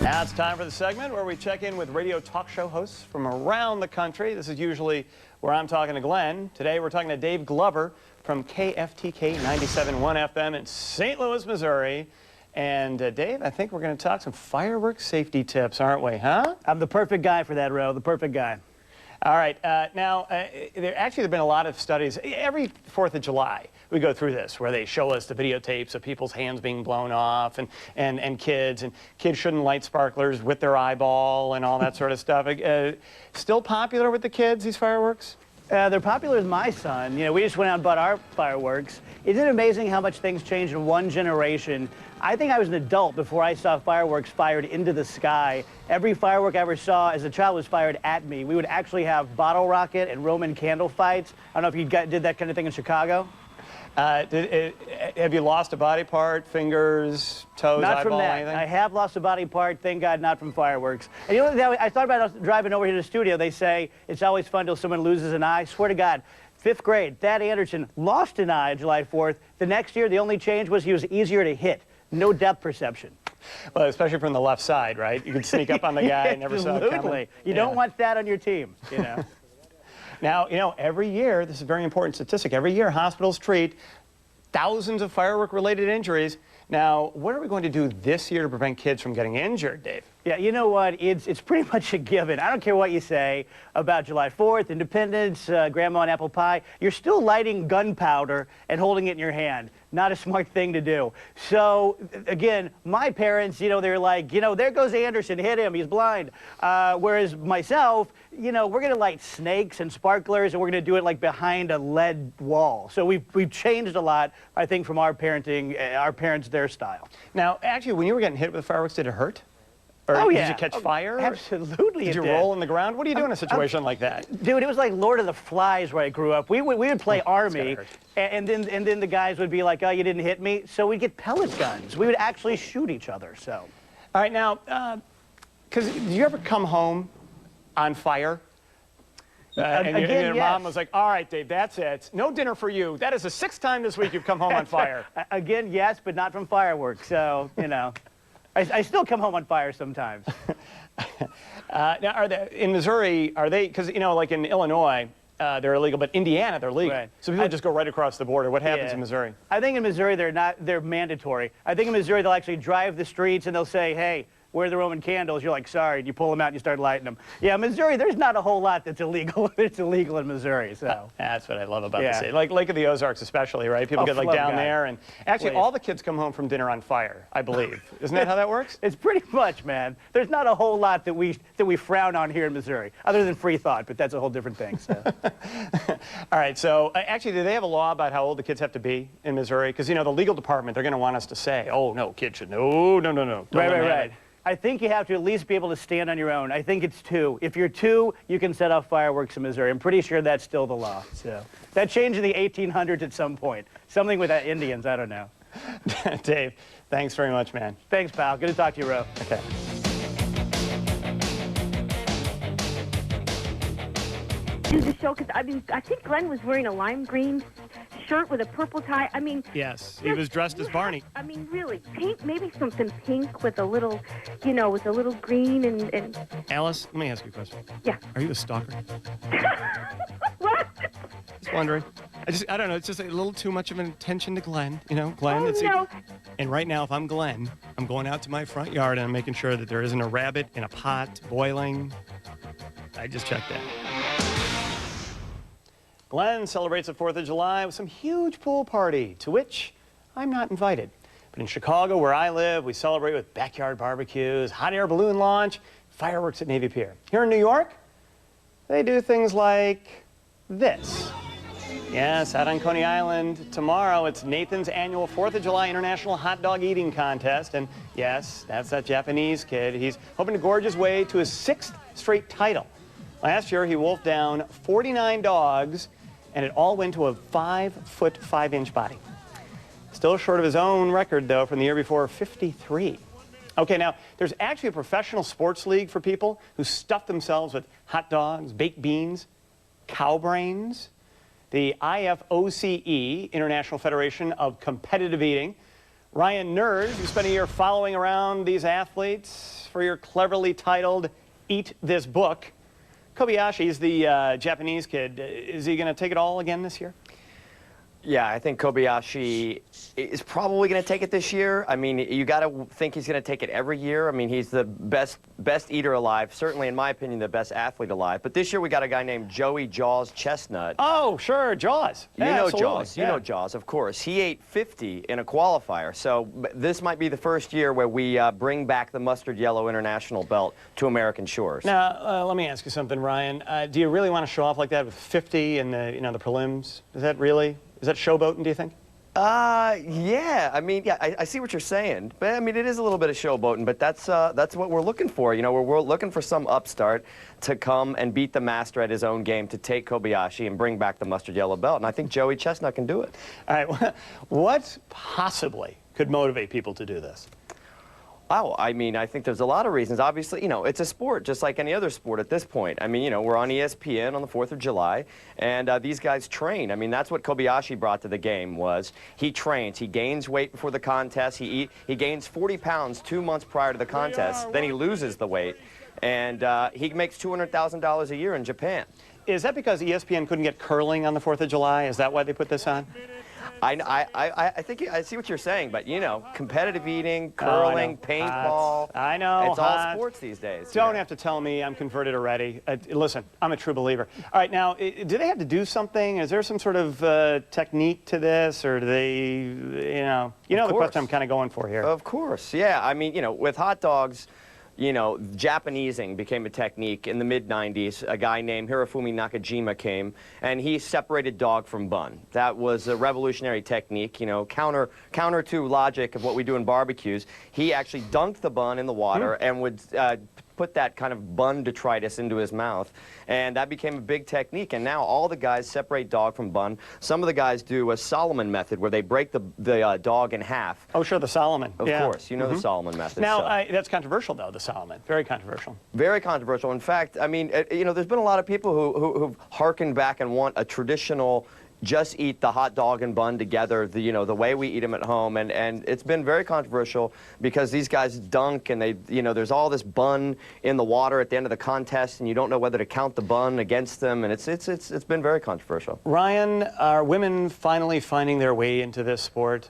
Now it's time for the segment where we check in with radio talk show hosts from around the country. This is usually where I'm talking to Glenn. Today we're talking to Dave Glover from KFTK 97.1 FM in St. Louis, Missouri. And Dave, I think we're going to talk some fireworks safety tips, aren't we, huh? I'm the perfect guy for that, Ro, the perfect guy. All right. Now, there have been a lot of studies. Every 4th of July, we go through this, where they show us the videotapes of people's hands being blown off and kids shouldn't light sparklers with their eyeball and all that sort of stuff. Still popular with the kids, these fireworks? They're popular with my son. You know, we just went out and bought our fireworks. Isn't it amazing how much things change in one generation? I think I was an adult before I saw fireworks fired into the sky. Every firework I ever saw as a child was fired at me. We would actually have bottle rocket and Roman candle fights. I don't know if you did that kind of thing in Chicago. Have you lost a body part, fingers, toes, not eyeball, from that. anything? I have lost a body part, thank God, not from fireworks. And you know, I thought about driving over here to the studio. They say it's always fun till someone loses an eye. Swear to God, 5th grade, Thad Anderson lost an eye on July 4th. The next year, the only change was he was easier to hit. No depth perception. Well, especially from the left side, right? You could sneak up on the guy and never saw it coming. Absolutely. You don't want that on your team, you know. Now, you know, every year, this is a very important statistic, every year hospitals treat thousands of firework-related injuries. Now, what are we going to do this year to prevent kids from getting injured, Dave? Yeah, you know what? It's pretty much a given. I don't care what you say about July 4th, Independence, Grandma and Apple Pie. You're still lighting gunpowder and holding it in your hand. Not a smart thing to do. So, again, my parents, you know, they're like, you know, there goes Anderson, hit him, he's blind. Whereas myself, you know, we're going to light snakes and sparklers, and we're going to do it like behind a lead wall. So we've changed a lot, I think, from our parenting, our parents, their style. Now, actually, when you were getting hit with fireworks, did it hurt? Or oh, yeah. Did you catch fire? Absolutely. Did you roll on the ground? What do you do in a situation like that? Dude, it was like Lord of the Flies where I grew up. We would play Army, and then the guys would be like, oh, you didn't hit me. So we'd get pellet guns. We would actually shoot each other, so. All right, now, because did you ever come home on fire? And your mom was like, all right, Dave, that's it. No dinner for you. That is the 6th time this week you've come home on fire. Again, yes, but not from fireworks, so, you know. I still come home on fire sometimes. Now, in Missouri, are they, because, you know, like in Illinois, they're illegal, but Indiana, they're legal. Right. So people just go right across the border. What happens in Missouri? I think in Missouri, they're mandatory. I think in Missouri, they'll actually drive the streets and they'll say, hey, where are the Roman candles? You're like, sorry, and you pull them out and you start lighting them. Yeah, Missouri, there's not a whole lot that's illegal. It's illegal in Missouri, so. That's what I love about the state. Like Lake of the Ozarks especially, right? People get like down there, and actually all the kids come home from dinner on fire, I believe. Isn't that how that works? It's pretty much, man. There's not a whole lot that we frown on here in Missouri, other than free thought, but that's a whole different thing, so. All right, so actually, do they have a law about how old the kids have to be in Missouri? Because, you know, the legal department, they're going to want us to say, oh, no, kids should, no. Right. I think you have to at least be able to stand on your own. I think it's 2. If you're 2, you can set off fireworks in Missouri. I'm pretty sure that's still the law. So that changed in the 1800s at some point. Something with Indians, I don't know. Dave, thanks very much, man. Thanks, pal. Good to talk to you, Ro. Okay. Do the show, because I think Glenn was wearing a lime green shirt with a purple tie. I mean, yes, he was dressed as Barney. I mean, really, pink, maybe something pink with a little, you know, with a little green and. Alice, let me ask you a question. Yeah. Are you a stalker? What? Just wondering. I don't know. It's just a little too much of an attention to Glenn. You know, Glenn. Oh, no. And right now, if I'm Glenn, I'm going out to my front yard and I'm making sure that there isn't a rabbit in a pot boiling. I just checked that. Glenn celebrates the 4th of July with some huge pool party, to which I'm not invited. But in Chicago, where I live, we celebrate with backyard barbecues, hot air balloon launch, fireworks at Navy Pier. Here in New York, they do things like this. Yes, out on Coney Island, tomorrow it's Nathan's annual 4th of July International Hot Dog Eating Contest. And yes, that's that Japanese kid. He's hoping to gorge his way to his 6th straight title. Last year, he wolfed down 49 dogs, and it all went to a 5-foot 5-inch body. Still short of his own record, though, from the year before, 53. Okay, now, there's actually a professional sports league for people who stuff themselves with hot dogs, baked beans, cow brains. The IFOCE, International Federation of Competitive Eating. Ryan Nerd, who spent a year following around these athletes, for your cleverly titled Eat This Book. Kobayashi's the Japanese kid. Is he going to take it all again this year? Yeah, I think Kobayashi is probably going to take it this year. I mean, you got to think he's going to take it every year. I mean, he's the best eater alive, certainly in my opinion, the best athlete alive. But this year we got a guy named Joey Jaws Chestnut. Oh, sure, Jaws. You Yeah, know absolutely. Jaws. You know Jaws, of course. He ate 50 in a qualifier. So this might be the first year where we bring back the mustard yellow international belt to American shores. Now, let me ask you something, Ryan. Do you really want to show off like that with 50 in the, the prelims? Is that showboating, do you think? Yeah. I mean, yeah, I see what you're saying, but I mean, it is a little bit of showboating, but that's what we're looking for. You know, we're looking for some upstart to come and beat the master at his own game, to take Kobayashi and bring back the mustard yellow belt, and I think Joey Chestnut can do it. All right, what possibly could motivate people to do this? Oh, I mean, I think there's a lot of reasons. Obviously, it's a sport just like any other sport at this point. I mean, we're on ESPN on the 4th of July, and these guys train. I mean, that's what Kobayashi brought to the game was he trains. He gains weight before the contest. He gains 40 pounds 2 months prior to the contest. Then he loses the weight, and he makes $200,000 a year in Japan. Is that because ESPN couldn't get curling on the 4th of July? Is that why they put this on? I think I see what you're saying, but competitive eating, curling, paintball. I know. It's all sports these days. Don't have to tell me I'm converted already. Listen, I'm a true believer. All right, now, do they have to do something? Is there some sort of technique to this, or do they, the question I'm kind of going for here? Of course, yeah. I mean, with hot dogs, Japanesing became a technique in the mid-90s. A guy named Hirofumi Nakajima came, and he separated dog from bun. That was a revolutionary technique, counter to logic of what we do in barbecues. He actually dunked the bun in the water and would put that kind of bun detritus into his mouth, and that became a big technique. And now all the guys separate dog from bun. Some of the guys do a Solomon method, where they break the dog in half. Oh, sure, the Solomon. Of course, you know the Solomon method. Now, that's controversial, though, the Solomon. Very controversial. Very controversial. In fact, I mean, there's been a lot of people who've harkened back and want a traditional just eat the hot dog and bun together, the way we eat them at home, and it's been very controversial because these guys dunk, and there's all this bun in the water at the end of the contest, and you don't know whether to count the bun against them, and it's been very controversial. Ryan, are women finally finding their way into this sport?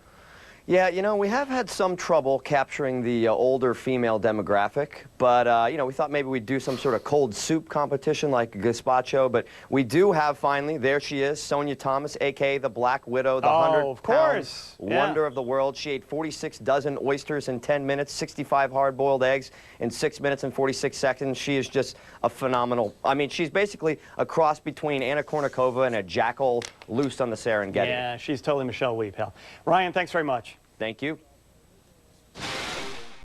Yeah, we have had some trouble capturing the older female demographic, but, we thought maybe we'd do some sort of cold soup competition like gazpacho, but we do have finally, there she is, Sonia Thomas, a.k.a. the Black Widow, the 100-pound wonder of the world. She ate 46 dozen oysters in 10 minutes, 65 hard-boiled eggs in 6 minutes and 46 seconds. She is just a phenomenal, I mean, she's basically a cross between Anna Kournikova and a jackal loose on the Serengeti. Yeah, she's totally Michelle Wee, pal. Ryan, thanks very much. Thank you.